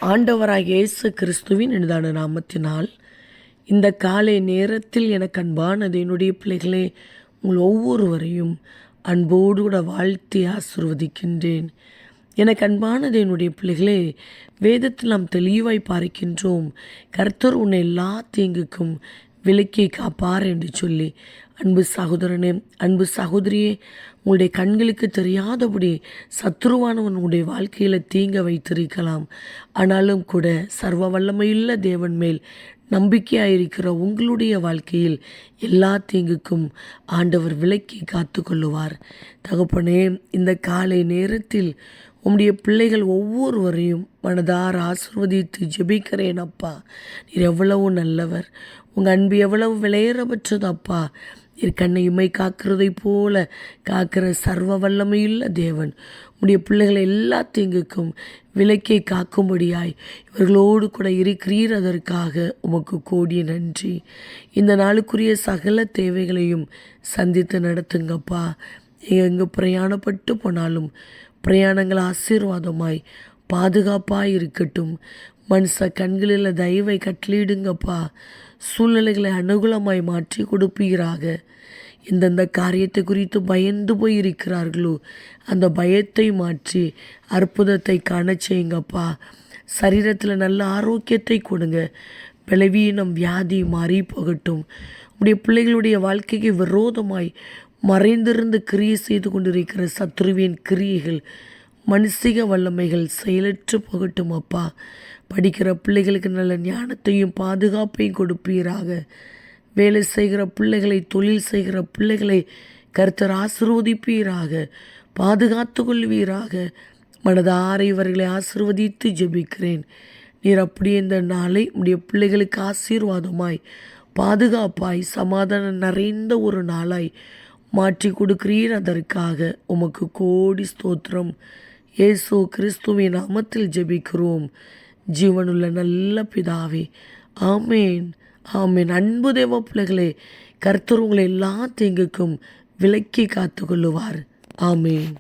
ஆண்டவராகிய இயேசு கிறிஸ்துவின் இனிதான நாமத்தினால் இந்த காலை நேரத்தில் எனக்கு அன்பானது என்னுடைய பிள்ளைகளே, உங்கள் ஒவ்வொருவரையும் அன்போடு கூட வாழ்த்தி ஆசிர்வதிக்கின்றேன். எனக்கு அன்பானது என்னுடைய பிள்ளைகளே, வேதத்தில் நாம் தெளிவாய் பார்க்கின்றோம், கர்த்தர் உன்னை எல்லா தீங்குக்கும் விலக்கி காப்பார் என்று சொல்லி. அன்பு சகோதரனே, அன்பு சகோதரியே, உங்களுடைய கண்களுக்கு தெரியாதபடி சத்ருவானவன் உங்களுடைய வாழ்க்கையில் தீங்க வைத்திருக்கலாம். ஆனாலும் கூட சர்வ வல்லமையுள்ள தேவன் மேல் நம்பிக்கையாயிருக்கிற உங்களுடைய வாழ்க்கையில் எல்லா தீங்குக்கும் ஆண்டவர் விலக்கி காத்து கொள்ளுவார். தகப்பனே, இந்த காலை நேரத்தில் உம்முடைய பிள்ளைகள் ஒவ்வொருவரையும் மனதார ஆசிர்வதித்து ஜெபிக்கிறேன் அப்பா. நீர் எவ்வளவு நல்லவர், உங்கள் அன்பு எவ்வளவு விலையேறப்பட்டது அப்பா. நீர் கண்ணை இமை காக்கிறதை போல காக்கிற சர்வ வல்லமையுள்ள தேவன் உடைய பிள்ளைகளை எல்லா தீங்குக்கும் விலக்கி காக்கும்படியாய் இவர்களோடு கூட இருக்கிறீர். அதற்காக உமக்கு கோடிய நன்றி. இந்த நாளுக்குரிய சகல தேவைகளையும் சந்தித்து நடத்துங்கப்பா. எங்கே பிரயாணப்பட்டு போனாலும் பிரயாணங்கள் ஆசீர்வாதமாய் பாதுகாப்பாக இருக்கட்டும். மனுஷ கண்களில் தயவை கட்டளிடுங்கப்பா. சூழ்நிலைகளை அனுகூலமாய் மாற்றி கொடுப்பீராக. எந்தெந்த காரியத்தை குறித்து பயந்து போய் இருக்கிறார்களோ அந்த பயத்தை மாற்றி அற்புதத்தை காண செய்யுங்கப்பா. சரீரத்தில் நல்ல ஆரோக்கியத்தை கொடுங்க. பலவீனம் வியாதி மாறி போகட்டும். உடைய பிள்ளைகளுடைய வாழ்க்கைக்கு விரோதமாய் மறைந்திருந்து கிரியை செய்து கொண்டிருக்கிற சத்ருவின் கிரியைகள், மனுஷிக வல்லமைகள் செயலற்று போகட்டும் அப்பா. படிக்கிற பிள்ளைகளுக்கு நல்ல ஞானத்தையும் பாதுகாப்பையும் கொடுப்பீராக. வேலை செய்கிற பிள்ளைகளை, தொழில் செய்கிற பிள்ளைகளை கர்த்தர் ஆசீர்வதிப்பீராக, பாதுகாத்து கொள்வீராக. மனதார இவர்களை ஆசீர்வதித்து ஜெபிக்கிறேன். நீர் அப்படியே இந்த நாளை உடைய பிள்ளைகளுக்கு ஆசீர்வாதமாய், பாதுகாப்பாய், சமாதானம் நிறைந்த ஒரு நாளாய் மாற்றி கொடுக்கிறீர். அதற்காக உமக்கு கோடி ஸ்தோத்திரம். இயேசு கிறிஸ்துவின் நாமத்தில் ஜெபிக்கிறோம் ஜீவனுள்ள நல்ல பிதாவே, ஆமேன், ஆமேன். அன்பு தேவ பிள்ளைகளே, கர்த்தர் உங்களை எல்லா தீங்குக்கும் விலக்கி காத்து கொள்ளுவார். ஆமேன்.